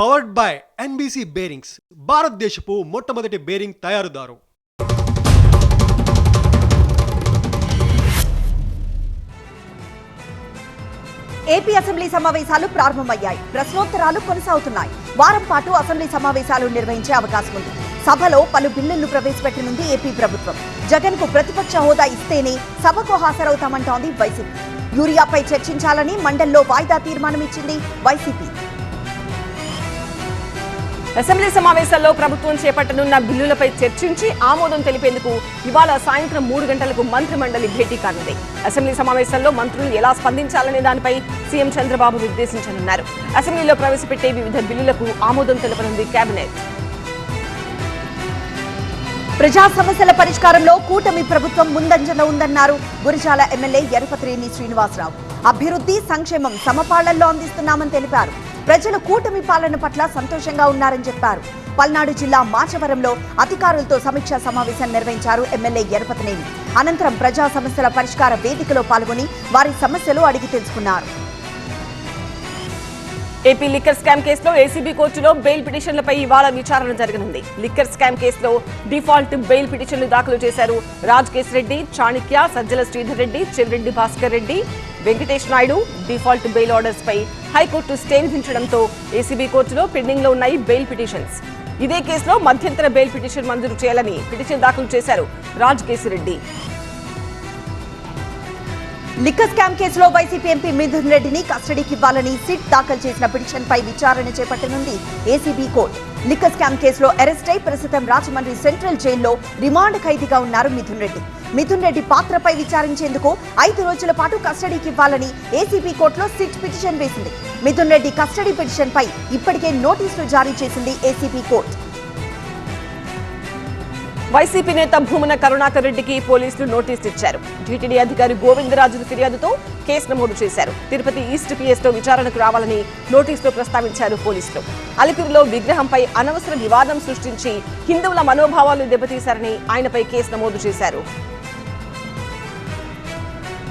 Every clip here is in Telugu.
పవర్డ్ బై ఎన్బీసీ బేరింగ్స్, భారతదేశపు మొట్టమొదటి బేరింగ్ తయారుదారు. ఏపీ అసెంబ్లీ సమావేశాలు ప్రారంభమయ్యాయి. ప్రశ్నోత్తరాలు కొనసాగుతున్నాయి. వారం పాటు అసెంబ్లీ సమావేశాలు నిర్వహించే అవకాశం ఉంది. సభలో పలు బిల్లులు ప్రవేశపెట్టనుంది ఏపీ ప్రభుత్వం. జగన్ కు ప్రతిపక్ష హోదా ఇస్తేనే సభకు హాజరవుతామంటోంది వైసీపీ. యూరియాపై చర్చించాలని మండలిలో వాయిదా తీర్మానం ఇచ్చింది వైసీపీ. అసెంబ్లీ సమావేశాల్లో ప్రభుత్వం చేపట్టనున్న బిల్లులపై చర్చించి ఆమోదం తెలిపేందుకు ఇవాళ సాయంత్రం 3 గంటలకు మంత్రి మండలి భేటీ కానుంది. అసెంబ్లీ సమావేశాల్లో మంత్రులు ఎలా స్పందించాలనే దానిపై సీఎం చంద్రబాబు నిర్దేశించనున్నారు. అసెంబ్లీలో ప్రవేశపెట్టే వివిధ బిల్లులకు ఆమోదం తెలపనుంది కేబినెట్. ప్రజా సమస్యల పరిష్కారంలో కూటమి ప్రభుత్వం ముందంజలో ఉందన్నారు గురిజాల ఎమ్మెల్యే యరపతినేని శ్రీనివాసరావు. అభివృద్ధి, సంక్షేమం సమపాళ్లలో అందిస్తున్నామని తెలిపారు. ప్రజలు కూటమి పాలన పట్ల సంతోషంగా ఉన్నారని చెప్పారు. పల్నాడు జిల్లా మాచవరంలో అధికారులతో సమీక్షా సమావేశం నిర్వహించారు ఎమ్మెల్యే యరపతినేని. అనంతరం ప్రజా సమస్యల పరిష్కార వేదికలో పాల్గొని వారి సమస్యలు అడిగి తెలుసుకున్నారు. ఏపీ లిక్కర్ స్కామ్ కేసులో ఏసీబీ కోర్టులో బెయిల్ పిటిషన్లపై ఇవాళ విచారణ జరగనుంది. లిక్కర్ స్కామ్ కేసులో డిఫాల్ట్ బెయిల్ పిటిషన్లు దాఖలు చేశారు Rajkesh Reddy, Chanakya, Sajjala Sridhar Reddy, Chevireddy Bhaskar Reddy, Venkatesh Naidu. Default bail orders పై హైకోర్టు స్టే విధించడంతో ఏసీబీ కోర్టులో పెండింగ్ లో ఉన్నాయి బెయిల్ పిటిషన్స్. ఇదే కేసులో మధ్యంతర బెయిల్ పిటిషన్ మంజూరు చేయాలని పిటిషన్ దాఖలు చేశారు రాజకేశ్ రెడ్డి. లిక్కర్ స్కామ్ కేసులో వైసీపీ ఎంపీ మిథున్ రెడ్డిని కస్టడీకి ఇవ్వాలని సిట్ దాఖలు చేసిన పిటిషన్ పై విచారణ చేపట్టనుంది ఏసీబీ కోర్టు. లిక్కర్ స్కామ్ కేసులో అరెస్ట్ అయి ప్రస్తుతం రాజమండ్రి సెంట్రల్ జైల్లో రిమాండ్ ఖైదీగా ఉన్నారు మిథున్ రెడ్డి. మిథున్ రెడ్డి పాత్రపై విచారించేందుకు 5 రోజుల పాటు కస్టడీకి ఇవ్వాలని ఏసీబీ కోర్టులో సిట్ పిటిషన్ వేసింది. మిథున్ రెడ్డి కస్టడీ పిటిషన్ పై ఇప్పటికే నోటీసులు జారీ చేసింది ఏసీబీ కోర్టు. వైసీపీ నేత భూమన కరుణాకర్ రెడ్డికి పోలీసులు నోటీసులు ఇచ్చారు. టీటీడీ అధికారి గోవిందరాజు ఫిర్యాదుతో కేసు నమోదు చేశారు. తిరుపతి ఈస్ట్ పిఎస్ లో విచారణకు రావాలని నోటీసులో ప్రస్తావించారు పోలీసులు. అలిపిరిలో విగ్రహంపై అనవసర వివాదం సృష్టించి హిందువుల మనోభావాలు దెబ్బతీశారని ఆయనపై కేసు నమోదు చేశారు.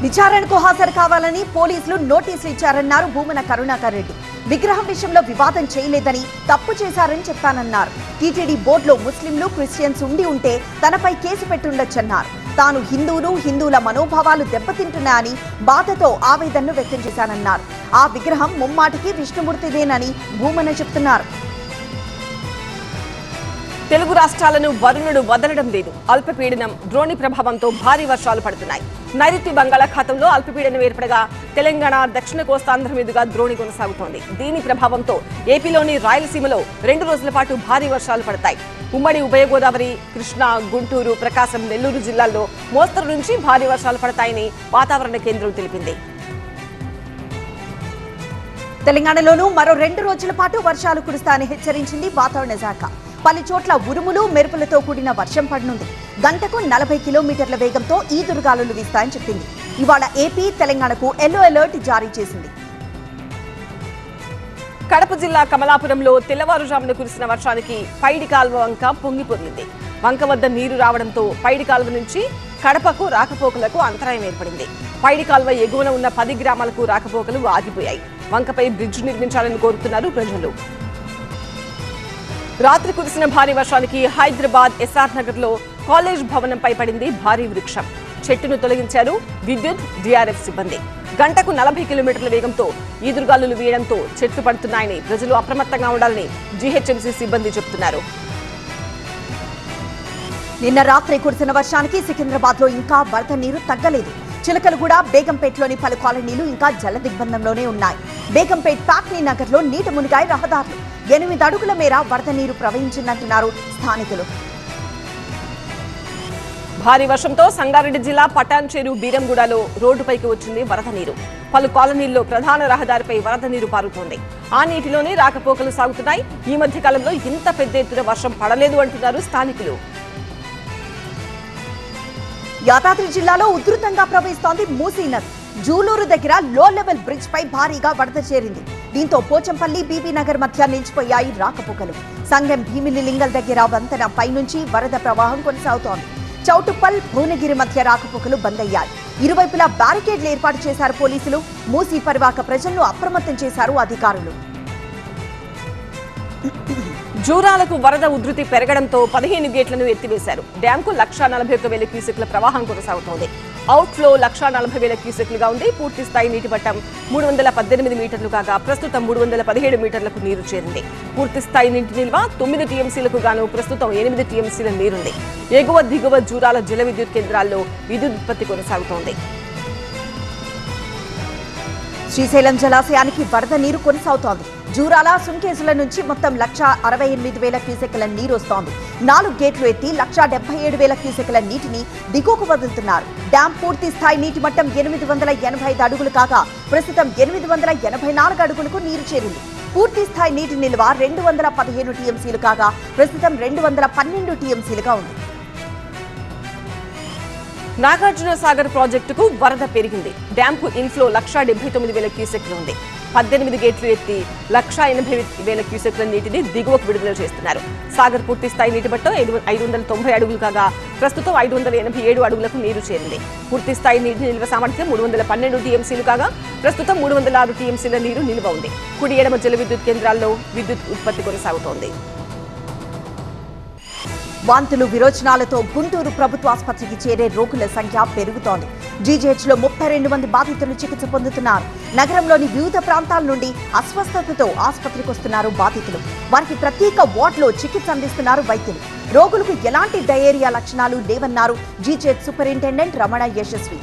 విచారణకు హాజరు కావాలని పోలీసులు నోటీసులు ఇచ్చారన్నారు భూమన కరుణాకర్ రెడ్డి. విగ్రహం విషయంలో వివాదం చేయలేదని, తప్పు చేశారని చెప్పానన్నారు. టీటీడీ బోర్డులో ముస్లింలు, క్రిస్టియన్స్ ఉంటే తనపై కేసు పెట్టుండొచ్చన్నారు. తాను హిందువుల మనోభావాలు దెబ్బతింటున్నాయని బాధతో ఆవేదనను వ్యక్తం చేశానన్నారు. ఆ విగ్రహం ముమ్మాటికి విష్ణుమూర్తిదేనని భూమన చెప్తున్నారు. తెలుగు రాష్ట్రాలను వరుణుడు వదలడం లేదు. అల్పపీడనం ద్రోణి ప్రభావంతో భారీ వర్షాలు పడుతున్నాయి. నైరుతి బంగాళాఖాతంలో అల్పపీడనం ఏర్పడగా తెలంగాణ, దక్షిణ కోస్తాంధ్ర మీదుగా ద్రోణి కొనసాగుతోంది. దీని ప్రభావంతో ఏపీలోని రాయలసీమలో 2 రోజుల పాటు భారీ వర్షాలు పడతాయి. ఉమ్మడి ఉభయ గోదావరి, కృష్ణా, గుంటూరు, ప్రకాశం, నెల్లూరు జిల్లాల్లో మోస్తరు నుంచి భారీ వర్షాలు పడతాయని వాతావరణ కేంద్రం తెలిపింది. తెలంగాణలోనూ మరో 2 రోజుల పాటు వర్షాలు కురుస్తాయని హెచ్చరించింది వాతావరణ శాఖ. పలు చోట్ల ఉరుములు, మెరుపులతో కూడిన వర్షం పడనుంది. గంటకు 40 కిలోమీటర్ల వేగంతో ఈదురుగాలులు వీస్తాయని చెప్పింది. ఇవాళ ఏపీ, తెలంగాణకు ఎల్లో అలర్ట్ జారీ చేసింది. కడప జిల్లా కమలాపురంలో తెల్లవారుజామున కురిసిన వర్షానికి పైడి కాల్వ వంక పొంగిపొర్లింది. వంక వద్ద నీరు రావడంతో పైడి కాల్వ నుంచి కడపకు రాకపోకలకు అంతరాయం ఏర్పడింది. పైడి కాల్వ ఎగువన ఉన్న 10 గ్రామాలకు రాకపోకలు ఆగిపోయాయి. వంకపై బ్రిడ్జ్ నిర్మించాలని కోరుతున్నారు ప్రజలు. రాత్రి కురిసిన భారీ వర్షానికి హైదరాబాద్ ఎస్ఆర్ నగర్ లో కాలేజ్ భవనంపై పడింది భారీ వృక్షం. చెట్టును తొలగించారు విద్యుత్, డిఆర్ఎఫ్ సిబ్బంది. గంటకు 40 కిలోమీటర్ల వేగంతో ఈదురుగాలులు వీయడంతో చెట్లు పడుతున్నాయని ప్రజలు అప్రమత్తంగా ఉండాలని జీహెచ్ఎంసీ సిబ్బంది చెబుతున్నారు. నిన్న రాత్రి కురిసిన వర్షానికి సికింద్రాబాద్ లో ఇంకా వరద నీరు తగ్గలేదు. చిలకలగూడ, బేగంపేటలోని పలు కాలనీలు ఇంకా జల దిగ్బంధంలోనే ఉన్నాయి. బేగంపేట్, పాక్నీ నగర్ లో నీట మునిగాయి రహదారులు. 8 అడుగుల మేర వరద నీరు ప్రవహించిందంటున్నారు స్థానికులు. భారీ వర్షంతో సంగారెడ్డి జిల్లా పటాన్చేరు, బీరంగూడలో రోడ్డుపైకి వచ్చింది వరద నీరు. పలు కాలనీల్లో ప్రధాన రహదారిపై వరద నీరు పారుతోంది. ఆ నీటిలోనే రాకపోకలు సాగుతున్నాయి. ఈ మధ్య కాలంలో ఇంత పెద్ద ఎత్తున వర్షం పడలేదు అంటున్నారు స్థానికులు. యాదాద్రి జిల్లాలో ఉధృతంగా ప్రవహిస్తోంది మూసీ నది. జూలూరు దగ్గర లో లెవెల్ బ్రిడ్జ్ పై భారీగా వరద చేరింది. దీంతో పోచంపల్లి, బీబీ నగర్ మధ్య నిలిచిపోయాయి రాకపోకలు. సంగం భీమిలి లింగల్ దగ్గర వంతెన పైనుంచి వరద ప్రవాహం కొనసాగుతోంది. చౌటుప్పల్, భువనగిరి మధ్య రాకపోకలు బంద్ అయ్యాయి. ఇరువైపులా బ్యారికేడ్లు ఏర్పాటు చేశారు పోలీసులు. మూసీ పరివాహక ప్రజలను అప్రమత్తం చేశారు అధికారులు. జూరాలకు వరద ఉధృతి పెరగడంతో 15 గేట్లను ఎత్తివేశారు. డ్యాంకు 1,41,000 క్యూసెక్ల ప్రవాహం కొనసాగుతోంది. అవుట్ఫ్లో 1,40,000 క్యూసెక్లుగా ఉంది. పూర్తి స్థాయి నీటి మట్టం 318 మీటర్లు కాగా ప్రస్తుతం 317 మీటర్లకు నీరు చేరింది. పూర్తి స్థాయి నీటి నిల్వ 9 టీఎంసీలకు గాను ప్రస్తుతం 8 టీఎంసీల నీరుంది. ఎగువ దిగువ జూరాల జల విద్యుత్ కేంద్రాల్లో విద్యుత్ ఉత్పత్తి కొనసాగుతోంది. శ్రీశైలం జలాశయానికి వరద నీరు కొనసాగుతోంది. జూరాల సుంకేసుల నుంచి మొత్తం 1,68,000 క్యూసెక్ల నీరు వస్తోంది. 4 గేట్లు ఎత్తి 1,77,000 క్యూసెక్ల నీటిని దిగువకు వదులుతున్నారు. డ్యాం పూర్తి స్థాయి నీటి మట్టం 885 అడుగులు కాగా ప్రస్తుతం 884 అడుగులకు నీరు చేరింది. పూర్తి స్థాయి నీటి నిల్వ 215 టీఎంసీలు కాగా ప్రస్తుతం 212 టీఎంసీలుగా ఉంది. నాగార్జున సాగర్ ప్రాజెక్టుకు వరద పెరిగింది. డ్యాంకు ఇన్ఫ్లో 1,79,000 క్యూసెక్లు ఉంది. 18 గేట్లు ఎత్తి 1,80,000 క్యూసెక్ల నీటిని దిగువకు విడుదల చేస్తున్నారు. సాగర్ పూర్తి స్థాయి నీటి మట్టం 590 అడుగులు కాగా ప్రస్తుతం 587 అడుగులకు నీరు చేరింది. పూర్తి స్థాయి నీటి నిల్వ సామర్థ్యం 312 టీఎంసీలు కాగా ప్రస్తుతం 306 టీఎంసీల నీరు నిల్వ ఉంది. కుడి ఎడమ జల విద్యుత్ కేంద్రాల్లో విద్యుత్ ఉత్పత్తి కొనసాగుతోంది. వాంతులు విరోచనాలతో గుంటూరు ప్రభుత్వ ఆసుపత్రికి చేరే రోగుల సంఖ్య పెరుగుతోంది. జీజీహెచ్లో 32 మంది బాధితులు చికిత్స పొందుతున్నారు. నగరంలోని వివిధ ప్రాంతాల నుండి అస్వస్థతతో ఆసుపత్రికి వస్తున్నారు బాధితులు. వారికి ప్రత్యేక వార్డులో చికిత్స అందిస్తున్నారు వైద్యులు. రోగులకు ఎలాంటి డయేరియా లక్షణాలు లేవన్నారు జీజీహెచ్ సూపరింటెండెంట్ రమణ యశస్వి.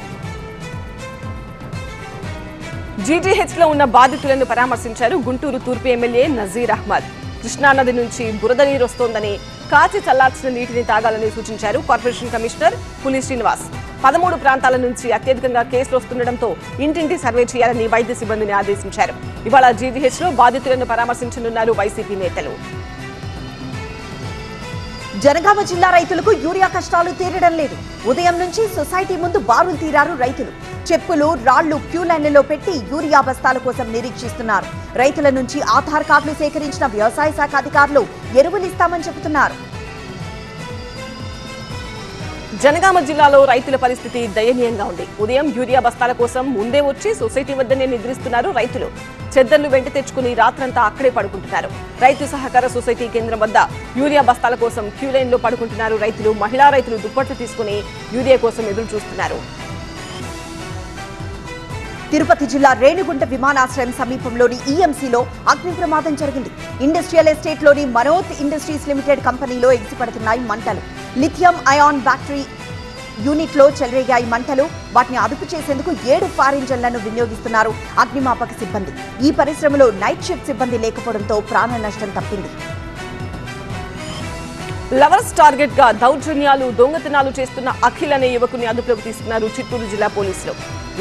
జీజీహెచ్లో ఉన్న బాధితులను పరామర్శించారు గుంటూరు తూర్పు ఎమ్మెల్యే నజీర్ అహ్మద్. కృష్ణానది నుంచి బురద నీరు వస్తోందని, కాచి చల్లార్చిన నీటిని తాగాలని సూచించారు కార్పొరేషన్ కమిషనర్ పులి శ్రీనివాస్. 13 ప్రాంతాల నుంచి అత్యధికంగా కేసులు వస్తుండటంతో ఇంటింటి సర్వే చేయాలని వైద్య సిబ్బందిని ఆదేశించారు. ఇవాళ జీజీహెచ్లో బాధితులను పరామర్శించనున్నారు వైసీపీ నేతలు. జనగామ జిల్లా రైతులకు యూరియా కష్టాలు తీరడం లేదు. ఉదయం నుంచి సొసైటీ ముందు బారులు తీరారు రైతులు. చెప్పులు, రాళ్లు క్యూ లైన్లలో పెట్టి యూరియా బస్తాల కోసం నిరీక్షిస్తున్నారు. రైతుల నుంచి ఆధార్ కార్డులు సేకరించిన వ్యవసాయ శాఖ అధికారులు ఎరువులు ఇస్తామని చెబుతున్నారు. జనగామ జిల్లాలో రైతుల పరిస్థితి దయనీయంగా ఉంది. ఉదయం యూరియా బస్తాల కోసం ముందే వచ్చి సొసైటీ వద్దనే నిద్రిస్తున్నారు రైతులు. చెద్దర్లు వెంట తెచ్చుకుని రాత్రంతా అక్కడే పడుకుంటున్నారు. రైతు సహకార సొసైటీ కేంద్రం వద్ద యూరియా బస్తాల కోసం క్యూ లైన్ లో పడుకుంటున్నారు రైతులు. మహిళా రైతులు దుప్పట్లు తీసుకుని యూరియా కోసం ఎదురు చూస్తున్నారు. తిరుపతి జిల్లా రేణిగుంట విమానాశ్రయం సమీపంలోని ఈఎంసీలో అగ్ని ప్రమాదం జరిగింది. ఇండస్ట్రియల్ ఎస్టేట్లోని మనోత్ ఇండస్ట్రీస్ లిమిటెడ్ కంపెనీలో ఎగిసిపడుతున్నాయి మంటలు. లిథియం అయాన్ బ్యాటరీ యూనిట్లో చెలరేగాయి మంటలు. వాటిని అదుపు చేసేందుకు 7 ఫైర్ ఇంజన్లను వినియోగిస్తున్నారు అగ్నిమాపక సిబ్బంది. ఈ పరిశ్రమలో నైట్ షిఫ్ట్ సిబ్బంది లేకపోవడంతో ప్రాణ నష్టం తప్పింది. లవర్స్ టార్గెట్ గా దౌర్జన్యాలు, దొంగతనాలు చేస్తున్న అఖిల్ అనే యువకుని అదుపులోకి తీసుకున్నారు చిత్తూరు జిల్లా పోలీసులు.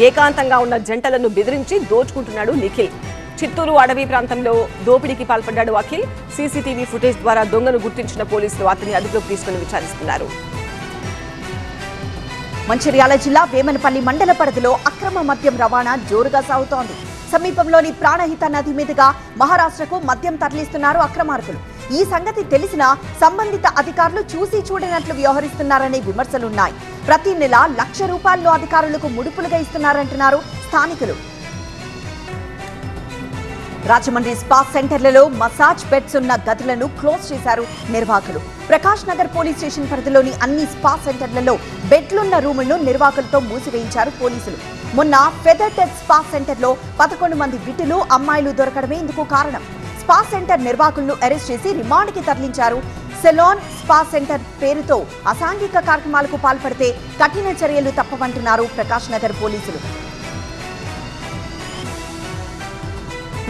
ఏకాంతంగా ఉన్న జంటలను బెదిరించి దోచుకుంటున్నాడు నిఖిల్. చిత్తూరు అడవి ప్రాంతంలో దోపిడీకి పాల్పడ్డాడు అఖిల్. సీసీటీవీ ఫుటేజ్ ద్వారా దొంగను గుర్తించిన పోలీసులు అతన్ని అదుపులోకి తీసుకుని విచారిస్తున్నారు. మంచిర్యాల జిల్లా వేమనపల్లి మండల పరిధిలో అక్రమ మద్యం రవాణా జోరుగా సాగుతోంది. సమీపంలోని ప్రాణహిత నది మీదుగా మహారాష్ట్రకు మద్యం తరలిస్తున్నారు అక్రమార్కులు. ఈ సంగతి తెలిసినా సంబంధిత అధికారులు చూసి చూడనట్లు వ్యవహరిస్తున్నారనే విమర్శలున్నాయి. ప్రతి నెల ₹1,00,000 అధికారులకు ముడుపులుగా ఇస్తున్నారంటున్నారు స్థానికులు. రాజమండ్రి స్పా సెంటర్లలో మసాజ్ బెడ్స్ ఉన్న గదులను క్లోజ్ చేశారు నిర్వాహకులు. ప్రకాష్ నగర్ పోలీస్ స్టేషన్ పరిధిలోని అన్ని స్పా సెంటర్లలో బెడ్లున్న రూములను నిర్వాహకులతో మూసివేయించారు పోలీసులు. మొన్న ఫెదర్ టచ్ స్పా సెంటర్లో 11 మంది విటులు, అమ్మాయిలు దొరకడమే ఇందుకు కారణం. స్పా సెంటర్ నిర్వాహకులను అరెస్ట్ చేసి రిమాండ్కి తరలించారు. సెలాన్ స్పా సెంటర్ పేరుతో అసాంఘిక కార్యక్రమాలకు పాల్పడితే కఠిన చర్యలు తప్పవంటున్నారు ప్రకాష్ నగర్ పోలీసులు.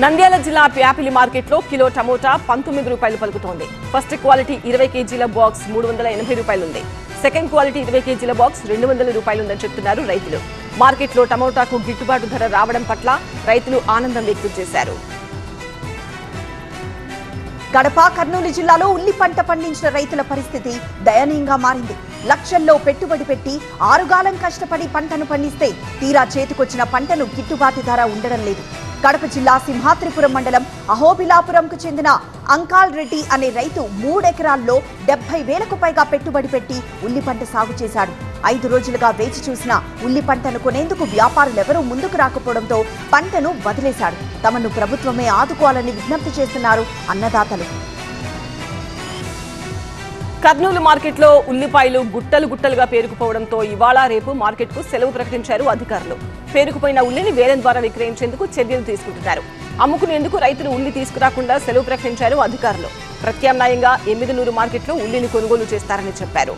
నంద్యాల జిల్లా ప్యాపిలి మార్కెట్లో కిలో టమోటా ₹19 పలుకుతోంది. ఫస్ట్ క్వాలిటీ 20 కేజీల బాక్స్ ₹380 ఉంది. సెకండ్ క్వాలిటీ 20 కేజీల బాక్స్ ₹200 ఉందని చెప్తున్నారు రైతులు. మార్కెట్లో టమోటాకు గిట్టుబాటు ధర రావడం పట్ల రైతులు ఆనందం వ్యక్తం చేశారు. కడప, కర్నూలు జిల్లాలో ఉల్లి పంట పండించిన రైతుల పరిస్థితి దయనీయంగా మారింది. లక్షల్లో పెట్టుబడి పెట్టి 6 గాలం కష్టపడి పంటను పండిస్తే తీరా చేతికొచ్చిన పంటను గిట్టుబాటు ధర ఉండడం లేదు. కడప జిల్లా సింహాద్రిపురం మండలం అహోబిలాపురంకు చెందిన అంకాల్ రెడ్డి అనే రైతు 3 ఎకరాల్లో 70,000కు పైగా పెట్టుబడి పెట్టి ఉల్లి పంట సాగు చేశాడు. 5 రోజులుగా వేచి చూసిన ఉల్లి పంటను కొనేందుకు వ్యాపారులెవరూ ముందుకు రాకపోవడంతో పంటను వదిలేశాడు. తమను ప్రభుత్వమే ఆదుకోవాలని విజ్ఞప్తి చేస్తున్నారు అన్నదాతలు. కర్నూలు మార్కెట్లో ఉల్లిపాయలు గుట్టలుగా పేరుకుపోవడంతో ఇవాళ రేపు మార్కెట్కు సెలవు ప్రకటించారు అధికారులు. పేరుకుపోయిన ఉల్లిని వేలం ద్వారా విక్రయించేందుకు చర్యలు తీసుకుంటున్నారు. అమ్ముకునేందుకు రైతులు ఉల్లి తీసుకురాకుండా సెలవు ప్రకటించారు అధికారులు. ప్రత్యామ్నాయంగా ఎమ్మిగనూరు మార్కెట్లో ఉల్లిని కొనుగోలు చేస్తారని చెప్పారు.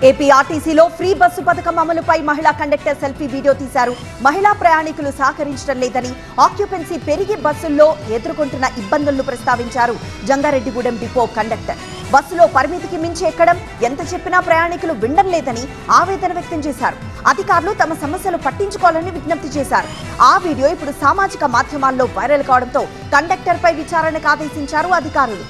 ఏపీ ఆర్టీసీలో ఫ్రీ బస్సు పథకం అమలుపై మహిళా కండక్టర్ సెల్ఫీ వీడియో తీశారు. మహిళా ప్రయాణికులు సహకరించడం లేదని, ఆక్యుపెన్సీ పెరిగి బస్సుల్లో ఎదుర్కొంటున్న ఇబ్బందులను ప్రస్తావించారు జంగారెడ్డిగూడెం డిపో కండక్టర్. బస్సులో పరిమితికి మించి ఎక్కడం, ఎంత చెప్పినా ప్రయాణికులు వినడం లేదని ఆవేదన వ్యక్తం చేశారు. అధికారులు తమ సమస్యలు పట్టించుకోవాలని విజ్ఞప్తి చేశారు. ఆ వీడియో ఇప్పుడు సామాజిక మాధ్యమాల్లో వైరల్ కావడంతో కండక్టర్పై విచారణకు ఆదేశించారు అధికారులు.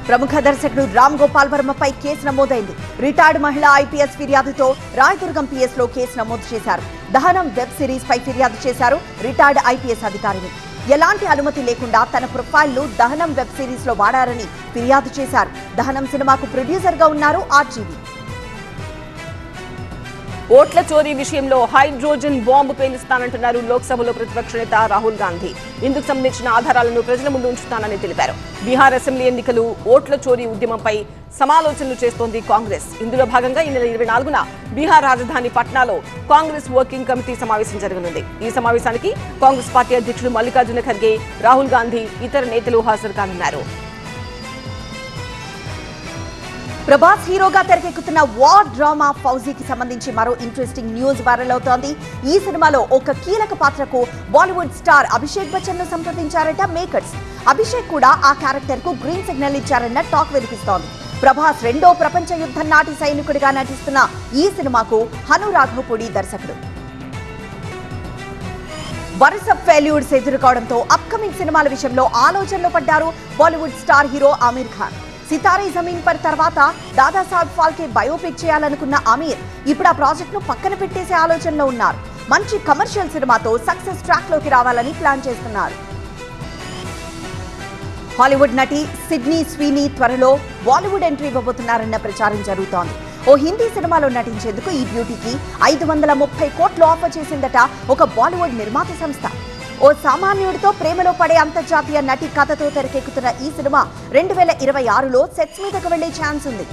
ప్రముఖ దర్శకుడు రామ్ గోపాల్ వర్మపై కేసు నమోదైంది. రిటైర్డ్ మహిళా ఐపీఎస్ ఫిర్యాదుతో రాయదుర్గం పిఎస్ లో కేసు నమోదు చేశారు. దహనం వెబ్ సిరీస్ పై ఫిర్యాదు చేశారు రిటైర్డ్ ఐపీఎస్ అధికారిని. ఎలాంటి అనుమతి లేకుండా తన ప్రొఫైల్ ను దహనం వెబ్ సిరీస్ లో వాడారని ఫిర్యాదు చేశారు. దహనం సినిమాకు ప్రొడ్యూసర్ గా ఉన్నారు ఆర్జీవి. ఓట్ల చోరీ విషయంలో హైడ్రోజన్ బాంబు పేలుస్తానంటున్నారు లోక్సభలో ప్రతిపక్ష నేత రాహుల్ గాంధీ. ఇందుకు సంబంధించిన ఆధారాలను ప్రజల ముందు ఉంచుతానని తెలిపారు. బీహార్ అసెంబ్లీ ఎన్నికలు, ఓట్ల చోరీ ఉద్యమంపై సమాలోచనలు చేస్తోంది కాంగ్రెస్. ఇందులో భాగంగా ఈ నెల 24న బీహార్ రాజధాని పట్నాలో కాంగ్రెస్ వర్కింగ్ కమిటీ సమావేశం జరగనుంది. ఈ సమావేశానికి కాంగ్రెస్ పార్టీ అధ్యక్షుడు మల్లికార్జున ఖర్గే, రాహుల్ గాంధీ, ఇతర నేతలు హాజరు కానున్నారు. ప్రభాస్ హీరోగా తెరకెక్కుతున్న వార్ డ్రామా ఫౌజీకి సంబంధించి మరో ఇంట్రెస్టింగ్ న్యూస్ వైరల్ అవుతోంది. ఈ సినిమాలో ఒక కీలక పాత్రకు బాలీవుడ్ స్టార్ అభిషేక్ బచ్చన్ ను సంప్రదించారట మేకర్స్. అభిషేక్ కూడా ఆ క్యారెక్టర్ కు గ్రీన్ సిగ్నల్ ఇచ్చారన్న టాక్ వినిపిస్తోంది. ప్రభాస్ రెండో ప్రపంచ యుద్ధం నాటి సైనికుడిగా నటిస్తున్న ఈ సినిమాకు హను రాఘవపూడి దర్శకుడు. వరుస ఫెయిల్యూర్స్ ఎదుర్కోవడంతో అప్కమింగ్ సినిమాల విషయంలో ఆలోచనలో పడ్డారు Bollywood star hero Aamir Khan. Sitaare Zameen Par తర్వాత దాదాసాహెబ్ ఫాల్కే బయోపిక్ చేయాలనుకున్న ఆమీర్ ఇప్పుడు ఆ ప్రాజెక్ట్ ను పక్కన పెట్టేసే ఆలోచనలో ఉన్నారు. మంచి కమర్షియల్ సినిమాతో సక్సెస్ ట్రాక్ లోకి రావాలని ప్లాన్ చేస్తున్నారు. హాలీవుడ్ నటి సిడ్నీ స్వీనీ త్వరలో బాలీవుడ్ ఎంట్రీ ఇవ్వబోతున్నారన్న ప్రచారం జరుగుతోంది. ఓ హిందీ సినిమాలో నటించేందుకు ఈ బ్యూటీకి 530 కోట్లు ఆఫర్ చేసిందట ఒక బాలీవుడ్ నిర్మాత సంస్థ. ఓ సామాన్యుడితో ప్రేమలో పడే అంతర్జాతీయ నటి కథతో తెరకెక్కుతున్న ఈ సినిమా 2026లో సెట్స్ మీదకు వెళ్లే ఛాన్స్ ఉంది.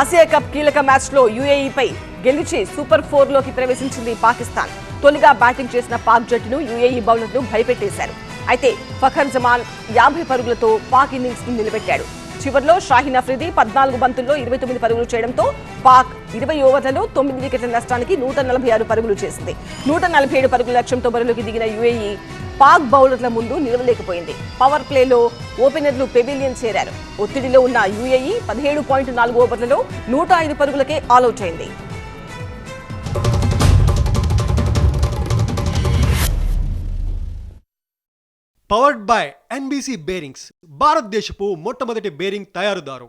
ఆసియా కప్ కీలక మ్యాచ్ లో యూఏఈపై గెలిచి సూపర్ 4లోకి ప్రవేశించింది పాకిస్తాన్. తొలిగా బ్యాటింగ్ చేసిన పాక్ జట్టును యూఏఈ బౌలర్లు భయపెట్టేశారు. అయితే ఫఖర్ జమాన్ 50 పరుగులతో పాక్ ఇన్నింగ్స్ ని నిలబెట్టాడు. చివర్లో షాహీన్ అఫ్రిది 14 బంతుల్లో 29 పరుగులు చేయడంతో పాక్ 20 ఓవర్లలో 9 వికెట్ల నష్టానికి 146 పరుగులు చేసింది. 147 పరుగుల లక్ష్యంతో బరిలోకి దిగిన యూఏఈ పాక్ బౌలర్ల ముందు నిలవలేకపోయింది. పవర్ ప్లేలో ఓపెనర్లు పెవిలియన్ చేరారు. ఒత్తిడిలో ఉన్న యూఏఈ 17.4 ఓవర్లలో 105 పరుగులకే ఆలౌట్ అయింది. పవర్డ్ బై ఎన్బీసీ బేరింగ్స్, భారతదేశపు మొట్టమొదటి బేరింగ్ తయారుదారు.